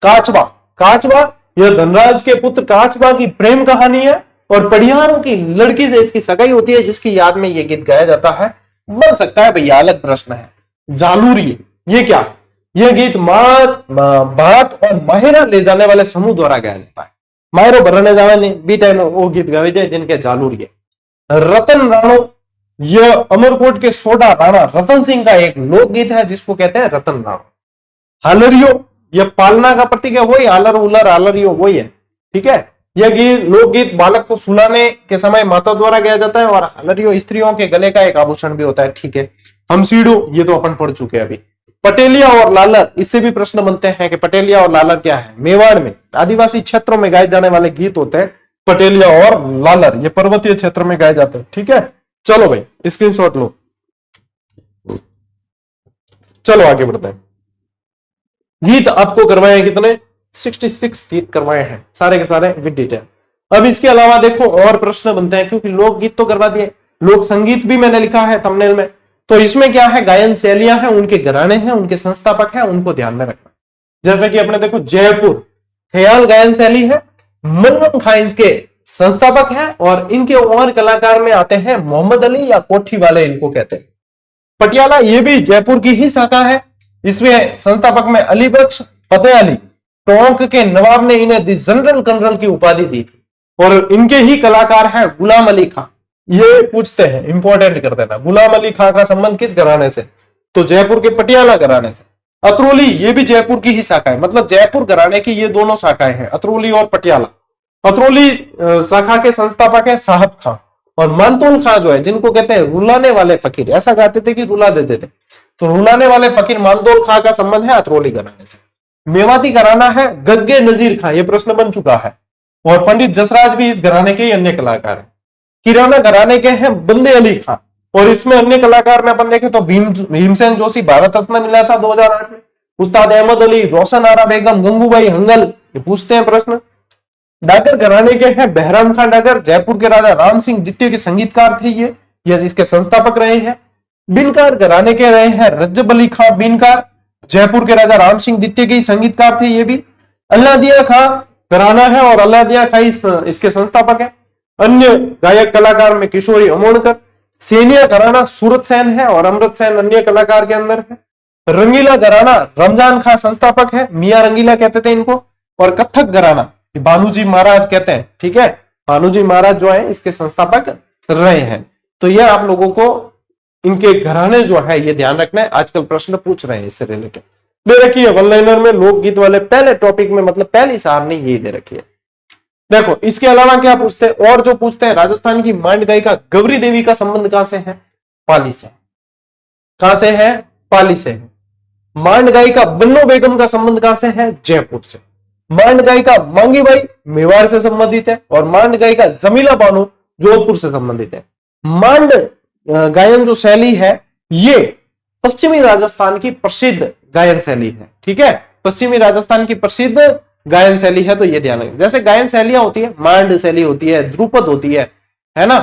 Speaker 1: काचबा, काचबा यह धनराज के पुत्र काचबा की प्रेम कहानी है और पड़ियारों की लड़की से इसकी सगाई होती है, जिसकी याद में यह गीत गाया जाता है। बन सकता है भैया, अलग प्रश्न है। जालूरी, ये क्या है? यह गीत बात और माहिरा ले जाने वाले समूह द्वारा गाया जाता है। माहिरो भरने जाने बी टाइम वो गीत गावे जाए जिनके जालूरी है। रतन राणो, यह अमरकोट के सोडा राणा रतन सिंह का एक लोकगीत है जिसको कहते हैं रतन राणो। हालरियो, यह पालना का प्रतीक है, वही आलर उलर आलरियो वही है, ठीक है। यह गीत लोकगीत बालक को सुलाने के समय माता द्वारा गाया जाता है और हालरियो स्त्रियों के गले का एक आभूषण भी होता है, ठीक है। हमसीडो, ये तो अपन पढ़ चुके हैं अभी। पटेलिया और लालर, इससे भी प्रश्न बनते हैं कि पटेलिया और लालर क्या है। मेवाड़ में आदिवासी क्षेत्रों में गाए जाने वाले गीत होते हैं पटेलिया और लालर, ये पर्वतीय क्षेत्र में गाए जाते हैं, ठीक है। चलो भाई स्क्रीनशॉट लो, चलो आगे बढ़ते हैं। गीत आपको करवाए हैं कितने? 66 गीत करवाए हैं, सारे के सारे विद डिटेल। अब इसके अलावा देखो और प्रश्न बनते हैं, क्योंकि लोक गीत तो करवा दिए, लोक संगीत भी मैंने लिखा है थंबनेल में। तो इसमें क्या है? गायन शैलियां हैं, उनके घराने हैं, उनके संस्थापक हैं, उनको ध्यान में रखना। जैसे कि अपने देखो जयपुर ख्याल गायन शैली है, मनमोहन खां इनके संस्थापक हैं और इनके और कलाकार में आते हैं मोहम्मद अली या कोठी वाले, इनको कहते हैं। पटियाला, ये भी जयपुर की ही शाखा है, इसमें संस्थापक में अली बख्श, फतेह अली। टोंक के नवाब ने इन्हें दी जनरल कर्नल की उपाधि दी थी और इनके ही कलाकार हैं गुलाम अली खां। ये पूछते हैं, इंपॉर्टेंट कर देना, गुलाम अली खां का संबंध किस घराने से? तो जयपुर के पटियाला घराने से। अतरोली, ये भी जयपुर की ही शाखा है, मतलब जयपुर घराने की ये दोनों शाखाएं हैं, अतरोली और पटियाला। अतरोली शाखा के संस्थापक है साहब खां और मानतोल खां जो है, जिनको कहते हैं रुलाने वाले फकीर, ऐसा गाते थे कि रुला देते थे, तो रुलाने वाले फकीर मानतोल खां का संबंध है अतरोली घराने से। मेवाती घराना है गग्गे नजीर खां, ये प्रश्न बन चुका है, और पंडित जसराज भी इस घराने के अन्य कलाकार हैं। किराना घराने के हैं बंदे अली खां, और इसमें अन्य कलाकार में अपन देखें तो भीमसेन जोशी भारत रत्न मिला था 2008 में, उस्ताद अहमद अली, रोशन आरा बेगम, गंगूबाई हंगल, ये पूछते हैं प्रश्न। डागर घराने के हैं बहराम खां डागर, जयपुर के राजा राम सिंह द्वितीय के संगीतकार थे ये इसके संस्थापक रहे हैं। बिनकार घराने के रहे हैं रज्जब अली खां बिनकार, जयपुर के राजा राम सिंह द्वितीय के संगीतकार थे ये भी। अल्लादिया खां घराना है और अल्लादिया खां इसके संस्थापक है। अन्य गायक कलाकार में किशोरी अमोणकर। सेनिया घराना सूरत सेन है और अमृत सेन अन्य कलाकार के अंदर है। रंगीला घराना रमजान खां संस्थापक है, मियां रंगीला कहते थे इनको। और कथक घराना भानुजी महाराज कहते हैं, ठीक है, भानुजी महाराज जो है इसके संस्थापक रहे हैं। तो यह आप लोगों को इनके घराने जो है ये ध्यान रखना है, आजकल प्रश्न पूछ रहे हैं इससे रिलेटेड। दे रखी है वन लाइनर में लोकगीत वाले पहले टॉपिक में, मतलब पहली सारणी यही दे रखी है। देखो इसके अलावा क्या पूछते हैं, और जो पूछते हैं राजस्थान की मांड गायिका गौरी देवी का संबंध कहां से है? पाली से। कहां से है? पाली से है। मांड गायिका बन्नो बेगम का संबंध कहां से है? जयपुर से। मांड गायिका मांगी बाई मेवाड़ से संबंधित है और मांड गायिका जमीला बानो जोधपुर से संबंधित है। मांड गायन जो शैली है ये पश्चिमी राजस्थान की प्रसिद्ध गायन शैली है, ठीक है, पश्चिमी राजस्थान की प्रसिद्ध गायन शैली है। तो ये ध्यान रखें, जैसे गायन शैलियां होती है, मांड शैली होती है, ध्रुपद होती है ना।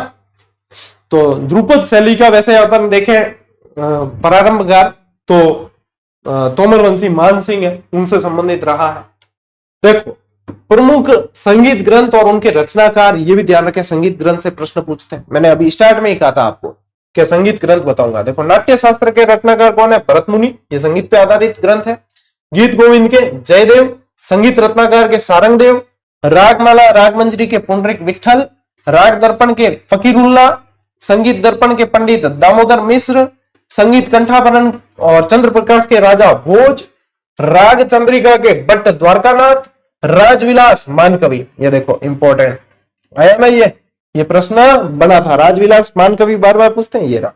Speaker 1: तो ध्रुपद शैली का वैसे अपन देखें प्रारंभकार तो तोमरवंशी मान सिंह है, उनसे संबंधित रहा है। देखो प्रमुख संगीत ग्रंथ और उनके रचनाकार, ये भी ध्यान रखें, संगीत ग्रंथ से प्रश्न पूछते हैं। मैंने अभी स्टार्ट में ही कहा था आपको क्या संगीत ग्रंथ बताऊंगा। देखो नाट्य शास्त्र के रचनाकार कौन है? भरत मुनि, ये संगीत पे आधारित ग्रंथ है। गीत गोविंद के जयदेव, संगीत रत्नाकर के सारंगदेव, रागमाला रागमंजरी के पुंडरीक विठल, राग दर्पण के फकीरुल्ला, संगीत दर्पण के पंडित दामोदर मिश्र, संगीत कंठाभरण और चंद्र प्रकाश के राजा भोज, राग चंद्रिका के भट्ट द्वारकानाथ, राजविलास मानकवि। ये देखो इंपॉर्टेंट आया ना, ये प्रश्न बना था, राजविलास मानकवि बार बार पूछते हैं, ये रहा।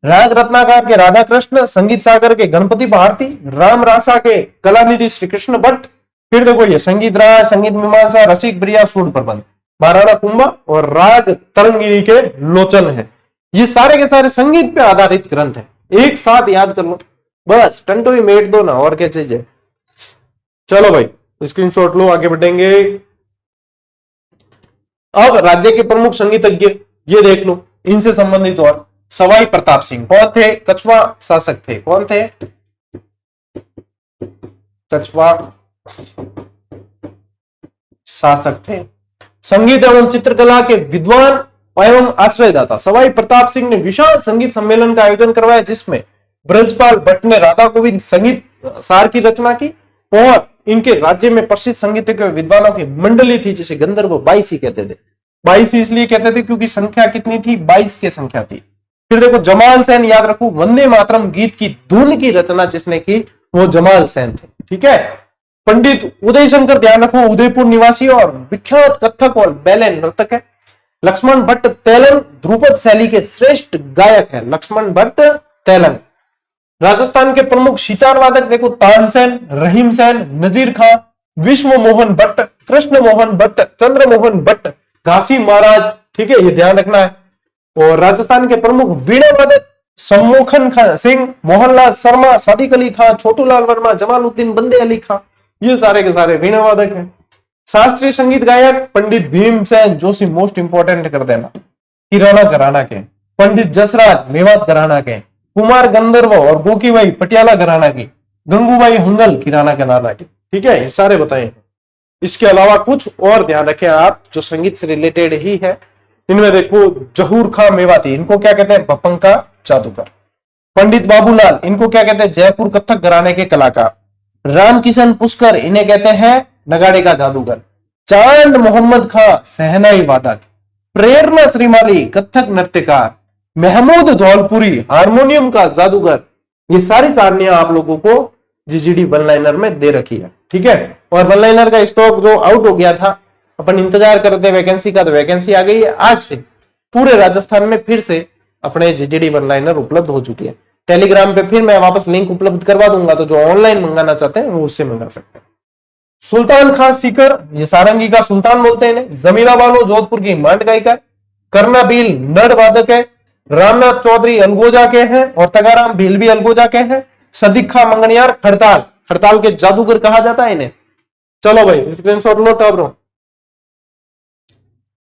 Speaker 1: राग रत्नाकर के राधा कृष्ण, संगीत सागर के गणपति भारती, राम रासा के कलानिधि श्री कृष्ण भट्ट। फिर देखो ये संगीत राज, संगीत मीमांसा, रसिक ब्रिया, सूर प्रबंध, महाराणा कुंभा और राग तरंगिनी के लोचन है। ये सारे के सारे संगीत पे आधारित ग्रंथ है, एक साथ याद कर लो बस, टंटो ही मेट दो ना, और क्या चाहिए। चलो भाई स्क्रीनशॉट लो, आगे बढ़ेंगे। अब राज्य के प्रमुख संगीतज्ञ ये देख लो, इनसे संबंधित और सवाई प्रताप सिंह कौन थे? कछवा शासक थे। कौन थे? कछवा शासक थे। संगीत एवं चित्रकला के विद्वान एवं आश्रयदाता सवाई प्रताप सिंह ने विशाल संगीत सम्मेलन का आयोजन करवाया, जिसमें ब्रजपाल भट्ट ने राधा गोविंद संगीत सार की रचना की और इनके राज्य में प्रसिद्ध संगीत के विद्वानों की मंडली थी, जिसे गंधर्व 22 ही कहते थे। 22 इसलिए कहते थे क्योंकि संख्या कितनी थी? 22 की संख्या थी। फिर देखो जमाल सेन, याद रखो, वंदे मातरम गीत की धुन की रचना जिसने की वो जमाल सेन थे, ठीक है। पंडित उदय शंकर, ध्यान रखो, उदयपुर निवासी और विख्यात कथक और बैले नर्तक है। लक्ष्मण भट्ट तेलंग ध्रुपद शैली के श्रेष्ठ गायक है। लक्ष्मण भट्ट तेलंग। राजस्थान के प्रमुख सितार वादक देखो, तानसेन, रहीम सेन, नजीर खां, विश्व मोहन भट्ट, कृष्ण मोहन भट्ट, चंद्र मोहन भट्ट, घासी महाराज, ठीक है, ये ध्यान रखना है। और राजस्थान के प्रमुख वीणा वादक सम्मोखन सिंह, मोहनलाल शर्मा, सादिक अली खां, छोटूलाल वर्मा, जमालुद्दीन बंदे अली खां, ये सारे के सारे वीणा वादक हैं। शास्त्रीय संगीत गायक पंडित भीमसेन जोशी, मोस्ट इंपोर्टेंट कर देना, किराना घराना के। पंडित जसराज मेवात घराना के। कुमार गंधर्व और गोकीबाई पटियाला घराना की। गंगूबाई हुंगल किराना घराना की, ठीक है, ये सारे बताए। इसके अलावा कुछ और ध्यान रखें आप जो संगीत से रिलेटेड ही है। इनमें देखो जहूर खां मेवाती, इनको क्या कहते हैं? भपंका जादूगर। पंडित बाबूलाल, इनको क्या कहते हैं? जयपुर कथक घराने के कलाकार। रामकिशन पुष्कर, इन्हें कहते हैं नगाड़े का जादूगर। चांद मोहम्मद खां, सहनाई वादक। प्रेरणा श्रीमाली, कथक नृत्यकार। महमूद धौलपुरी, हारमोनियम का जादूगर। ये सारी सारणियां आप लोगों को जीजीडी वन लाइनर में दे रखी है, ठीक है। और वन लाइनर का स्टॉक जो आउट हो गया था, अपन इंतजार करते वैकेंसी का, तो वैकेंसी आ गई है। आज से पूरे राजस्थान में फिर से अपने जीजीडी वन लाइनर उपलब्ध हो चुकी है। टेलीग्राम पे फिर मैं वापस लिंक उपलब्ध करवा दूंगा, तो जो ऑनलाइन मंगाना चाहते हैं वो उससे मंगा सकते हैं। सुल्तान खां सीकर, ये सारंगी का सुल्तान बोलते हैं इन्हें। जमीला बानो जोधपुर की मांड गायिका। करना भील नड वादक है। रामनाथ चौधरी अलगोजा के हैं और तगाराम भील भी अलगोजा के हैं। सदीक खां मंगनियार खड़ताल, खड़ताल के जादूगर कहा जाता है इन्हें। चलो भाई स्क्रीनशॉट लो टॉप रो।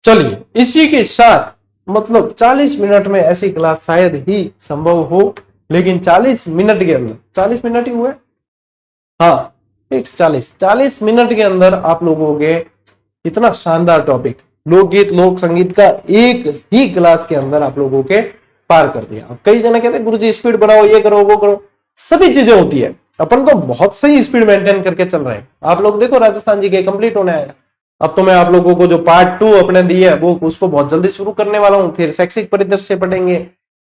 Speaker 1: चलिए इसी के साथ मतलब 40 मिनट में ऐसी क्लास शायद ही संभव हो, लेकिन 40 मिनट के अंदर 40 मिनट ही हुए, हाँ 40 मिनट के अंदर आप लोगों के इतना शानदार टॉपिक लोकगीत लोक संगीत का एक ही क्लास के अंदर आप लोगों के पार कर दिया। अब कई जने कहते हैं गुरुजी स्पीड बढ़ाओ, ये करो वो करो, सभी चीजें होती है, अपन तो बहुत सही स्पीड मेंटेन करके चल रहे हैं। आप लोग देखो राजस्थान जी के कंप्लीट होने आएगा। अब तो मैं आप लोगों को जो पार्ट 2 अपने दिए है वो उसको बहुत जल्दी शुरू करने वाला हूँ। फिर शैक्षिक परिदृश्य पढ़ेंगे,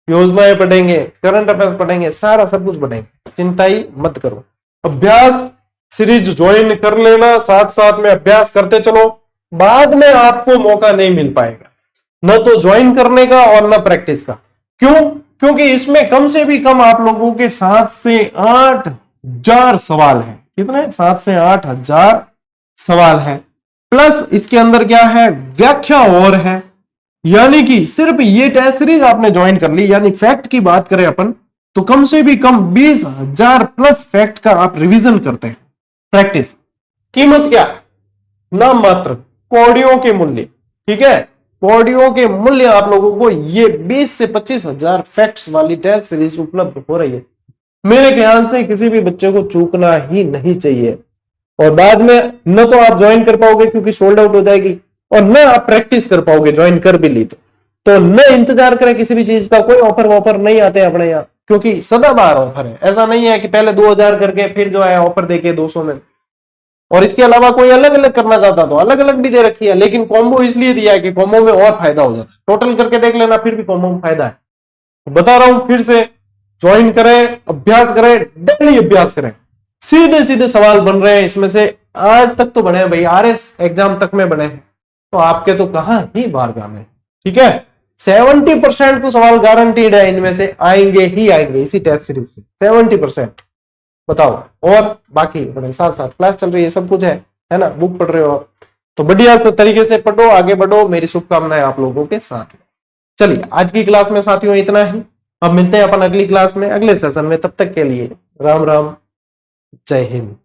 Speaker 1: योजनाएं पढ़ेंगे, करंट अफेयर्स पढ़ेंगे, सारा सब कुछ पढ़ेंगे, चिंता ही मत करो। अभ्यास सीरीज ज्वाइन कर लेना, साथ साथ में अभ्यास करते चलो, बाद में आपको मौका नहीं मिल पाएगा न तो ज्वाइन करने का और न प्रैक्टिस का। क्यों? क्योंकि इसमें कम से भी कम आप लोगों के 7 से 8 हजार सवाल है। कितने? 7 से 8 हजार सवाल है, प्लस इसके अंदर क्या है, व्याख्या और है। यानी कि सिर्फ ये टेस्ट सीरीज आपने ज्वाइन कर ली, यानी फैक्ट की बात करें अपन तो कम से भी कम 20,000 प्लस फैक्ट का आप रिवीजन करते हैं। प्रैक्टिस कीमत क्या? नाम मात्र कौड़ियों के मूल्य, ठीक है, कौड़ियों के मूल्य आप लोगों को ये 20 से 25,000 फैक्ट्स वाली टेस्ट सीरीज उपलब्ध हो रही है। मेरे ख्याल से किसी भी बच्चे को चूकना ही नहीं चाहिए। और बाद में न तो आप ज्वाइन कर पाओगे क्योंकि सोल्ड आउट हो जाएगी, और न आप प्रैक्टिस कर पाओगे ज्वाइन कर भी ली तो न इंतजार करें किसी भी चीज का। कोई ऑफर वॉफर नहीं आते अपने यहाँ, क्योंकि सदाबहार ऑफर है। ऐसा नहीं है कि पहले 2000 करके फिर जो है ऑफर देके 200 में, और इसके अलावा कोई अलग अलग करना चाहता तो अलग अलग भी दे रखी है, लेकिन कॉम्बो इसलिए दिया है कि कॉम्बो में और फायदा हो जाता है। टोटल करके देख लेना, फिर भी कॉम्बो में फायदा है। बता रहा हूं फिर से, ज्वाइन करें, अभ्यास करें, डेली अभ्यास करें। सीधे सीधे सवाल बन रहे हैं इसमें से, आज तक तो बने हैं भाई, आरएस एग्जाम तक में बने हैं, तो आपके तो कहां ही बाहर गाने, ठीक है। 70% तो सवाल गारंटीड है, इनमें से आएंगे ही आएंगे इसी टेस्ट सीरीज से 70%। बताओ, और बाकी बड़े साथ साथ क्लास चल रही है, सब कुछ है ना, बुक पढ़ रहे हो तो बढ़िया तरीके से पढ़ो, आगे बढ़ो, मेरी शुभकामनाएं आप लोगों के साथ। चलिए आज की क्लास में साथियों इतना ही, अब मिलते हैं अपन अगली क्लास में, अगले सेशन में। तब तक के लिए राम राम, जय हिंद।